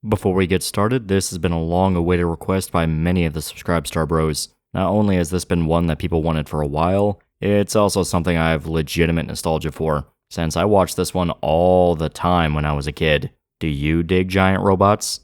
Before we get started, this has been a long-awaited request by many of the Subscribe Star Bros. Not only has this been one that people wanted for a while, it's also something I have legitimate nostalgia for, since I watched this one all the time when I was a kid. Do you dig giant robots?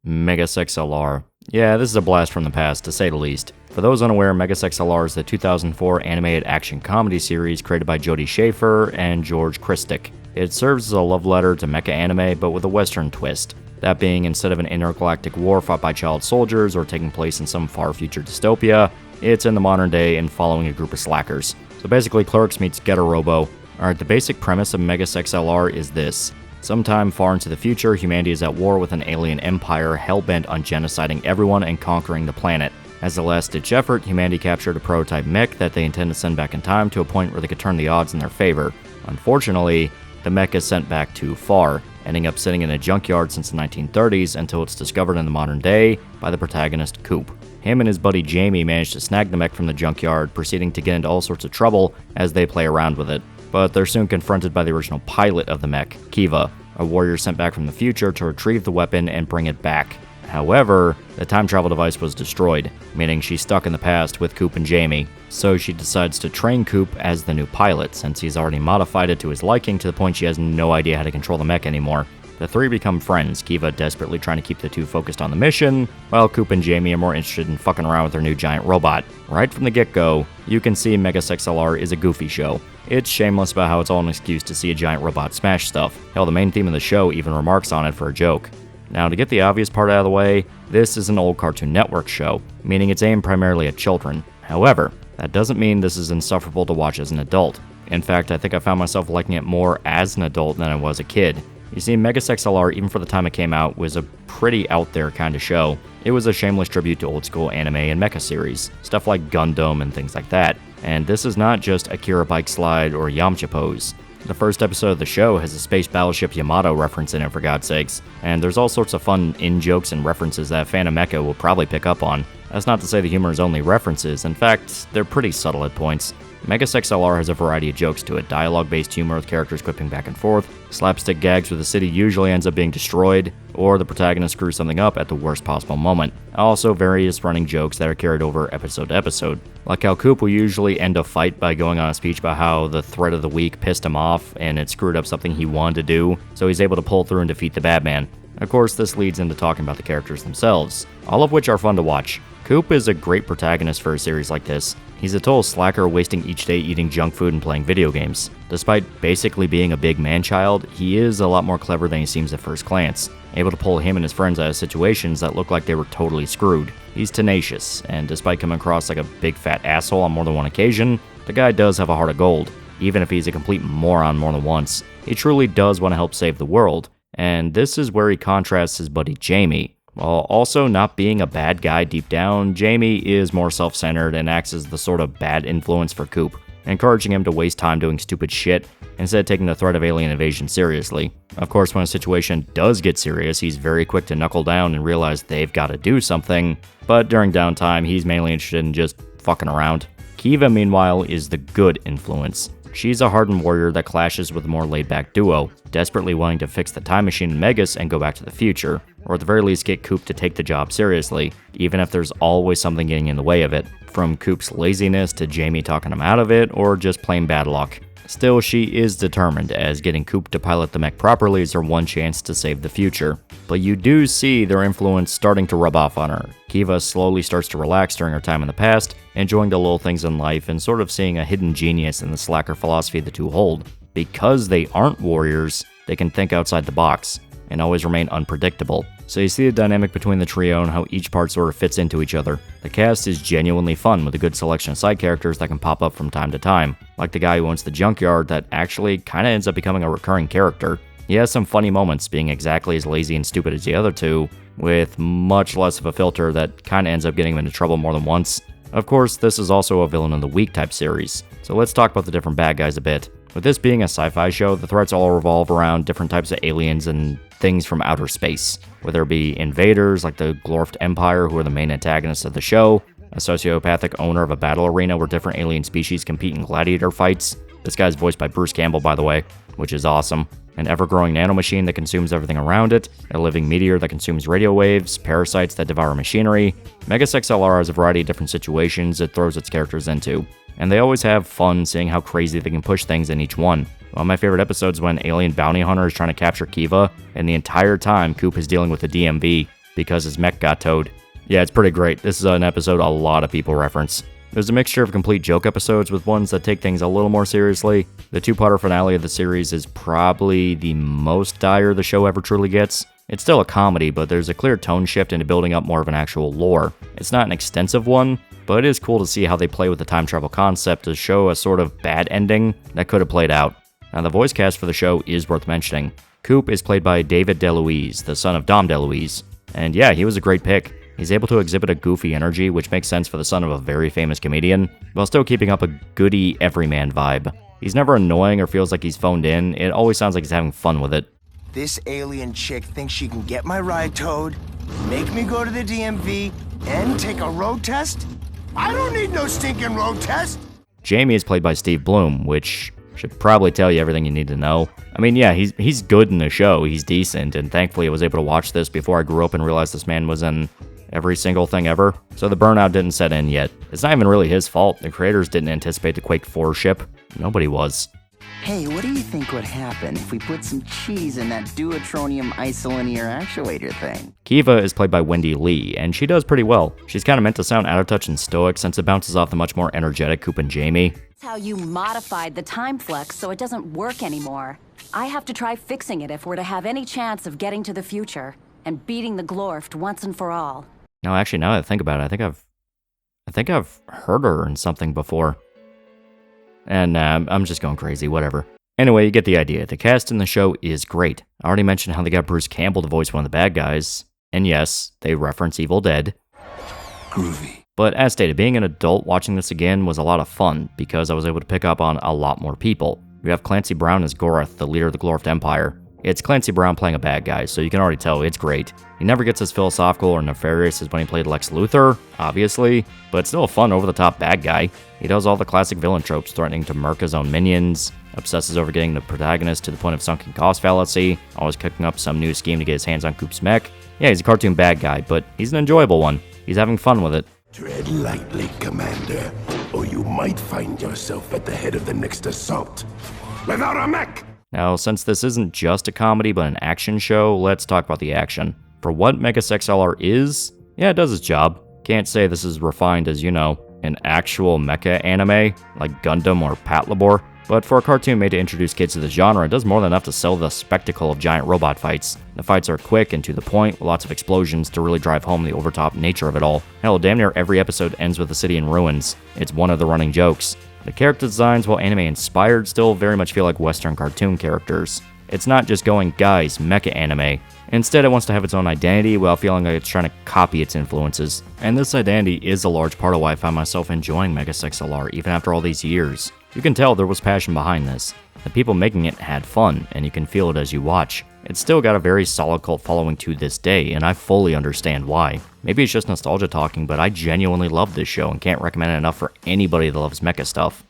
Mega XLR. Yeah, this is a blast from the past, to say the least. For those unaware, Mega XLR is the 2004 animated action comedy series created by Jody Schaefer and George Christic. It serves as a love letter to mecha anime, but with a Western twist. That being, instead of an intergalactic war fought by child soldiers or taking place in some far future dystopia, it's in the modern day and following a group of slackers. So basically, Clerks meets Getter Robo. Alright, the basic premise of Mega XLR is this. Sometime far into the future, humanity is at war with an alien empire hell-bent on genociding everyone and conquering the planet. As a last-ditch effort, humanity captured a prototype mech that they intend to send back in time to a point where they could turn the odds in their favor. Unfortunately, the mech is sent back too far, ending up sitting in a junkyard since the 1930s until it's discovered in the modern day by the protagonist, Coop. Him and his buddy Jamie manage to snag the mech from the junkyard, proceeding to get into all sorts of trouble as they play around with it. But they're soon confronted by the original pilot of the mech, Kiva, a warrior sent back from the future to retrieve the weapon and bring it back. However, the time travel device was destroyed, meaning she's stuck in the past with Coop and Jamie. So she decides to train Coop as the new pilot, since he's already modified it to his liking to the point she has no idea how to control the mech anymore. The three become friends, Kiva desperately trying to keep the two focused on the mission, while Coop and Jamie are more interested in fucking around with their new giant robot. Right from the get-go, you can see Mega XLR is a goofy show. It's shameless about how it's all an excuse to see a giant robot smash stuff. Hell, the main theme of the show even remarks on it for a joke. Now, to get the obvious part out of the way, this is an old Cartoon Network show, meaning it's aimed primarily at children. However, that doesn't mean this is insufferable to watch as an adult. In fact, I think I found myself liking it more as an adult than I was a kid. You see, Mega XLR, even for the time it came out, was a pretty out there kind of show. It was a shameless tribute to old school anime and mecha series, stuff like Gundam and things like that. And this is not just Akira Bike Slide or Yamcha Pose. The first episode of the show has a space battleship Yamato reference in it, for God's sakes, and there's all sorts of fun in-jokes and references that a fan of mecha will probably pick up on. That's not to say the humor is only references, in fact, they're pretty subtle at points. Mega XLR has a variety of jokes to it, dialogue-based humor with characters quipping back and forth, slapstick gags where the city usually ends up being destroyed, or the protagonist screws something up at the worst possible moment. Also, various running jokes that are carried over episode to episode. Like how Coop will usually end a fight by going on a speech about how the threat of the week pissed him off and it screwed up something he wanted to do, so he's able to pull through and defeat the bad man. Of course, this leads into talking about the characters themselves, all of which are fun to watch. Coop is a great protagonist for a series like this. He's a total slacker, wasting each day eating junk food and playing video games. Despite basically being a big man-child, he is a lot more clever than he seems at first glance, able to pull him and his friends out of situations that look like they were totally screwed. He's tenacious, and despite coming across like a big fat asshole on more than one occasion, the guy does have a heart of gold, even if he's a complete moron more than once. He truly does want to help save the world, and this is where he contrasts his buddy Jamie. While also not being a bad guy deep down, Jamie is more self-centered and acts as the sort of bad influence for Coop, encouraging him to waste time doing stupid shit instead of taking the threat of alien invasion seriously. Of course, when a situation does get serious, he's very quick to knuckle down and realize they've got to do something, but during downtime, he's mainly interested in just fucking around. Kiva, meanwhile, is the good influence. She's a hardened warrior that clashes with a more laid-back duo, desperately wanting to fix the time machine in Megas and go back to the future, or at the very least get Coop to take the job seriously, even if there's always something getting in the way of it, from Coop's laziness to Jamie talking him out of it, or just plain bad luck. Still, she is determined, as getting Coop to pilot the mech properly is her one chance to save the future. But you do see their influence starting to rub off on her. Kiva slowly starts to relax during her time in the past, enjoying the little things in life and sort of seeing a hidden genius in the slacker philosophy the two hold. Because they aren't warriors, they can think outside the box, and always remain unpredictable. So you see the dynamic between the trio and how each part sort of fits into each other. The cast is genuinely fun with a good selection of side characters that can pop up from time to time, like the guy who owns the junkyard that actually kinda ends up becoming a recurring character. He has some funny moments, being exactly as lazy and stupid as the other two, with much less of a filter that kinda ends up getting him into trouble more than once. Of course, this is also a villain of the week type series, so let's talk about the different bad guys a bit. With this being a sci-fi show, the threats all revolve around different types of aliens and things from outer space, whether it be invaders like the Glorft Empire, who are the main antagonists of the show, a sociopathic owner of a battle arena where different alien species compete in gladiator fights. This guy's voiced by Bruce Campbell, by the way, which is awesome. An ever-growing nanomachine that consumes everything around it, a living meteor that consumes radio waves, parasites that devour machinery. Mega XLR has a variety of different situations it throws its characters into, and they always have fun seeing how crazy they can push things in each one. One of my favorite episodes is when alien bounty hunter is trying to capture Kiva, and the entire time Coop is dealing with the DMV because his mech got towed. Yeah, it's pretty great. This is an episode a lot of people reference. There's a mixture of complete joke episodes with ones that take things a little more seriously. The two-parter finale of the series is probably the most dire the show ever truly gets. It's still a comedy, but there's a clear tone shift into building up more of an actual lore. It's not an extensive one, but it is cool to see how they play with the time travel concept to show a sort of bad ending that could have played out. Now, the voice cast for the show is worth mentioning. Coop is played by David DeLuise, the son of Dom DeLuise. And yeah, he was a great pick. He's able to exhibit a goofy energy, which makes sense for the son of a very famous comedian, while still keeping up a goody everyman vibe. He's never annoying or feels like he's phoned in, it always sounds like he's having fun with it. This alien chick thinks she can get my ride towed, make me go to the DMV, and take a road test? I don't need no stinking road test! Jamie is played by Steve Bloom, which should probably tell you everything you need to know. I mean, yeah, he's good in the show, he's decent, and thankfully I was able to watch this before I grew up and realized this man was in every single thing ever, so the burnout didn't set in yet. It's not even really his fault. The creators didn't anticipate the Quake 4 ship. Nobody was. Hey, what do you think would happen if we put some cheese in that duotronium isolinear actuator thing? Kiva is played by Wendy Lee, and she does pretty well. She's kind of meant to sound out of touch and stoic since it bounces off the much more energetic Coop and Jamie. That's how you modified the time flex so it doesn't work anymore. I have to try fixing it if we're to have any chance of getting to the future and beating the Glorft once and for all. No, actually, now that I think about it, I think I've heard her in something before. And I'm just going crazy, whatever. Anyway, you get the idea. The cast in the show is great. I already mentioned how they got Bruce Campbell to voice one of the bad guys. And yes, they reference Evil Dead. Groovy. But as stated, being an adult watching this again was a lot of fun because I was able to pick up on a lot more people. We have Clancy Brown as Gorath, the leader of the Glorft Empire. It's Clancy Brown playing a bad guy, so you can already tell it's great. He never gets as philosophical or nefarious as when he played Lex Luthor, obviously, but still a fun, over-the-top bad guy. He does all the classic villain tropes, threatening to murk his own minions, obsesses over getting the protagonist to the point of sunken cost fallacy, always cooking up some new scheme to get his hands on Coop's mech. Yeah, he's a cartoon bad guy, but he's an enjoyable one. He's having fun with it. Tread lightly, Commander, or you might find yourself at the head of the next assault. Without a mech! Now, since this isn't just a comedy but an action show, let's talk about the action. For what Mega XLR is, yeah, it does its job. Can't say this is refined as, an actual mecha anime, like Gundam or Patlabor, but for a cartoon made to introduce kids to the genre, it does more than enough to sell the spectacle of giant robot fights. The fights are quick and to the point, with lots of explosions to really drive home the overtop nature of it all. Hell, damn near every episode ends with the city in ruins. It's one of the running jokes. The character designs, while anime-inspired, still very much feel like Western cartoon characters. It's not just going, guys, mecha anime. Instead, it wants to have its own identity while feeling like it's trying to copy its influences. And this identity is a large part of why I find myself enjoying Mega XLR even after all these years. You can tell there was passion behind this. The people making it had fun, and you can feel it as you watch. It's still got a very solid cult following to this day, and I fully understand why. Maybe it's just nostalgia talking, but I genuinely love this show and can't recommend it enough for anybody that loves mecha stuff.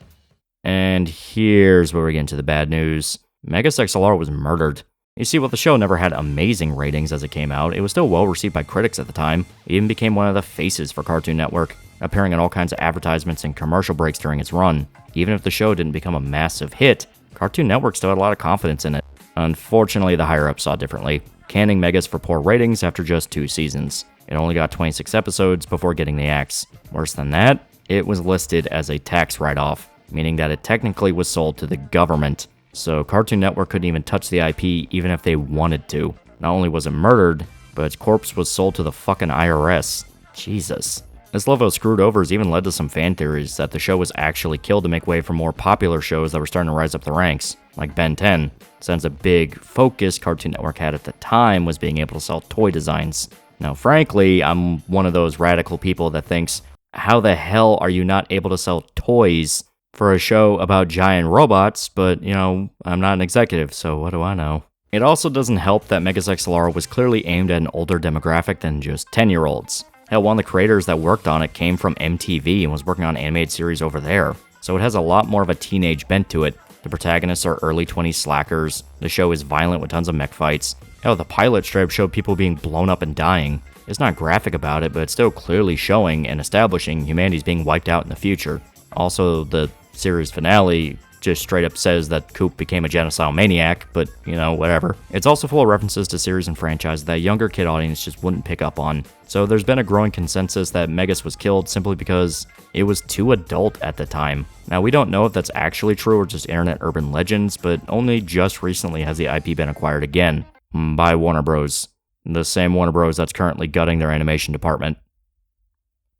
And here's where we get into the bad news. Mega XLR was murdered. You see, while the show never had amazing ratings as it came out, it was still well received by critics at the time. It even became one of the faces for Cartoon Network, appearing in all kinds of advertisements and commercial breaks during its run. Even if the show didn't become a massive hit, Cartoon Network still had a lot of confidence in it. Unfortunately, the higher-ups saw differently, canning Megas for poor ratings after just 2 seasons. It only got 26 episodes before getting the axe. Worse than that, it was listed as a tax write-off, meaning that it technically was sold to the government. So Cartoon Network couldn't even touch the IP even if they wanted to. Not only was it murdered, but its corpse was sold to the fucking IRS. Jesus. This level of screwed overs even led to some fan theories that the show was actually killed to make way for more popular shows that were starting to rise up the ranks, like Ben 10, since a big focus Cartoon Network had at the time was being able to sell toy designs. Now, frankly, I'm one of those radical people that thinks, how the hell are you not able to sell toys for a show about giant robots? But, I'm not an executive, so what do I know? It also doesn't help that Mega XLR was clearly aimed at an older demographic than just 10-year-olds. Hell, one of the creators that worked on it came from MTV and was working on animated series over there, so it has a lot more of a teenage bent to it. The protagonists are early 20s slackers, the show is violent with tons of mech fights. Hell, the pilot strip showed people being blown up and dying. It's not graphic about it, but it's still clearly showing and establishing humanity's being wiped out in the future. Also, the series finale just straight up says that Coop became a genocidal maniac, but, whatever. It's also full of references to series and franchises that a younger kid audience just wouldn't pick up on. So there's been a growing consensus that Megas was killed simply because it was too adult at the time. Now, we don't know if that's actually true or just internet urban legends, but only just recently has the IP been acquired again by Warner Bros. The same Warner Bros. That's currently gutting their animation department.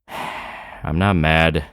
I'm not mad.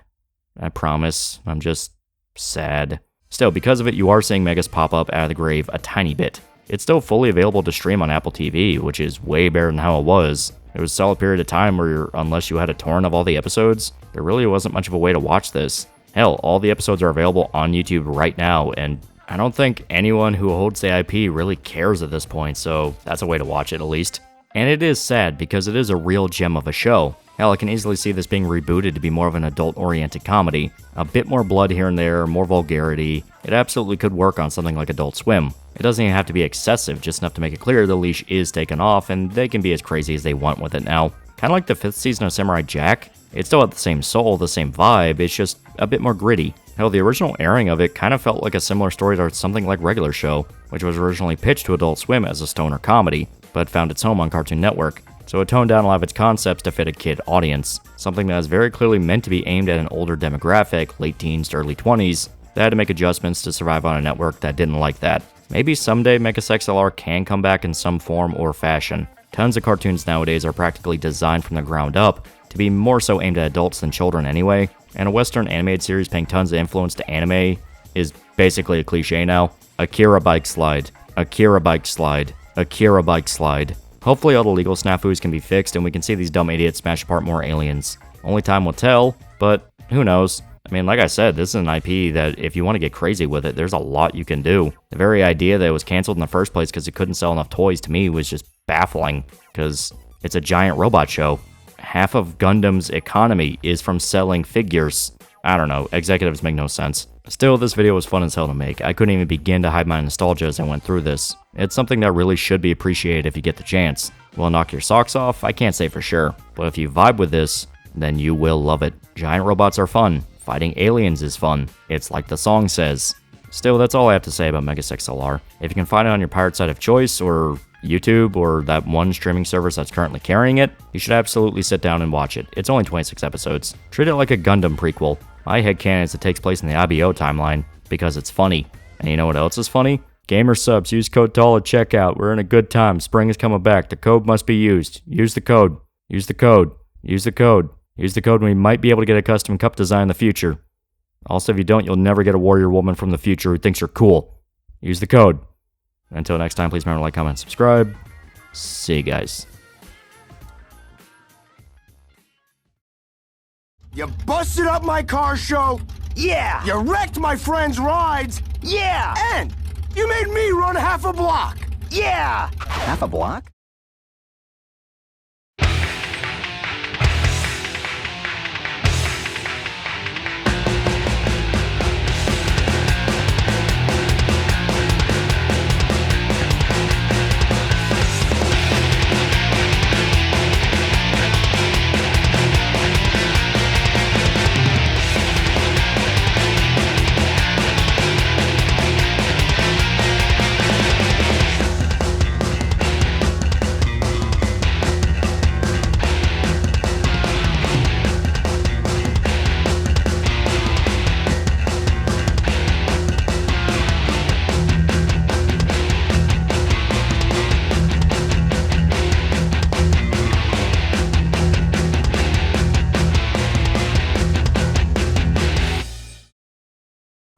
I promise. I'm just sad. Still, because of it, you are seeing Megas pop up out of the grave a tiny bit. It's still fully available to stream on Apple TV, which is way better than how it was. There was a solid period of time where, unless you had a torrent of all the episodes, there really wasn't much of a way to watch this. Hell, all the episodes are available on YouTube right now, and I don't think anyone who holds the IP really cares at this point, so that's a way to watch it at least. And it is sad, because it is a real gem of a show. Hell, I can easily see this being rebooted to be more of an adult-oriented comedy. A bit more blood here and there, more vulgarity. It absolutely could work on something like Adult Swim. It doesn't even have to be excessive, just enough to make it clear the leash is taken off, and they can be as crazy as they want with it now. Kinda like the 5th season of Samurai Jack. It still had the same soul, the same vibe, it's just a bit more gritty. Hell, the original airing of it kind of felt like a similar story to something like Regular Show, which was originally pitched to Adult Swim as a stoner comedy, but found its home on Cartoon Network. So it toned down a lot of its concepts to fit a kid audience, something that is very clearly meant to be aimed at an older demographic, late teens to early 20s, that had to make adjustments to survive on a network that didn't like that. Maybe someday Mega XLR can come back in some form or fashion. Tons of cartoons nowadays are practically designed from the ground up to be more so aimed at adults than children anyway, and a Western animated series paying tons of influence to anime is basically a cliche now. Akira bike slide, Akira bike slide, Akira bike slide. Hopefully all the legal snafus can be fixed and we can see these dumb idiots smash apart more aliens. Only time will tell, but who knows? I mean, like I said, this is an IP that if you want to get crazy with it, there's a lot you can do. The very idea that it was canceled in the first place because it couldn't sell enough toys to me was just baffling, because it's a giant robot show. Half of Gundam's economy is from selling figures. I don't know, executives make no sense. Still, this video was fun as hell to make. I couldn't even begin to hide my nostalgia as I went through this. It's something that really should be appreciated if you get the chance. Will it knock your socks off? I can't say for sure. But if you vibe with this, then you will love it. Giant robots are fun. Fighting aliens is fun. It's like the song says. Still, that's all I have to say about Mega XLR. If you can find it on your pirate site of choice, or YouTube, or that one streaming service that's currently carrying it, you should absolutely sit down and watch it. It's only 26 episodes. Treat it like a Gundam prequel. My headcanon is it takes place in the IBO timeline, because it's funny. And you know what else is funny? Gamer subs, use code TAL at checkout. We're in a good time. Spring is coming back. The code must be used. Use the code. Use the code. Use the code. Use the code and we might be able to get a custom cup design in the future. Also, if you don't, you'll never get a warrior woman from the future who thinks you're cool. Use the code. Until next time, please remember to like, comment, and subscribe. See you guys. You busted up my car show? Yeah! You wrecked my friends' rides? Yeah! And you made me run half a block? Yeah! Half a block?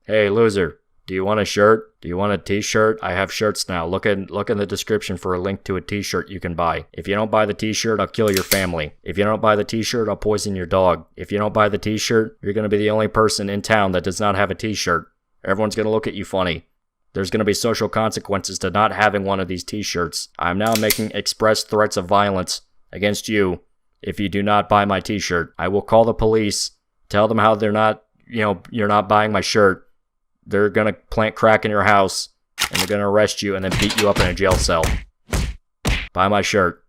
Hey, loser. Do you want a shirt? Do you want a t-shirt? I have shirts now. Look in the description for a link to a t-shirt you can buy. If you don't buy the t-shirt, I'll kill your family. If you don't buy the t-shirt, I'll poison your dog. If you don't buy the t-shirt, you're going to be the only person in town that does not have a t-shirt. Everyone's going to look at you funny. There's going to be social consequences to not having one of these t-shirts. I'm now making express threats of violence against you if you do not buy my t-shirt. I will call the police, tell them how you're not buying my shirt. They're going to plant crack in your house, and they're going to arrest you and then beat you up in a jail cell. Buy my shirt.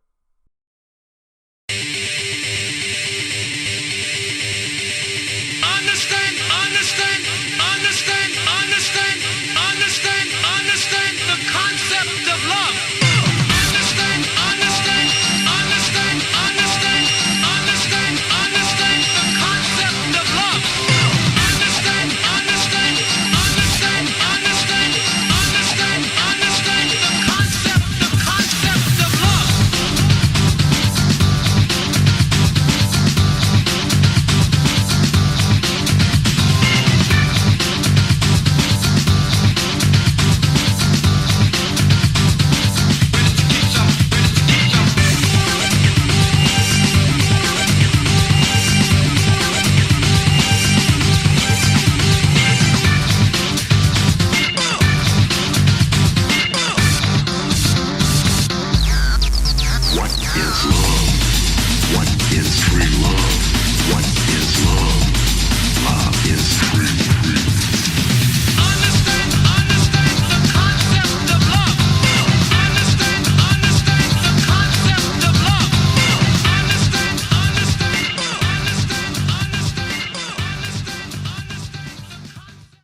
Understand the concept of love. Understand the concept of love. Understand the concept of love. What is love? What is free love? What is love? Love is free.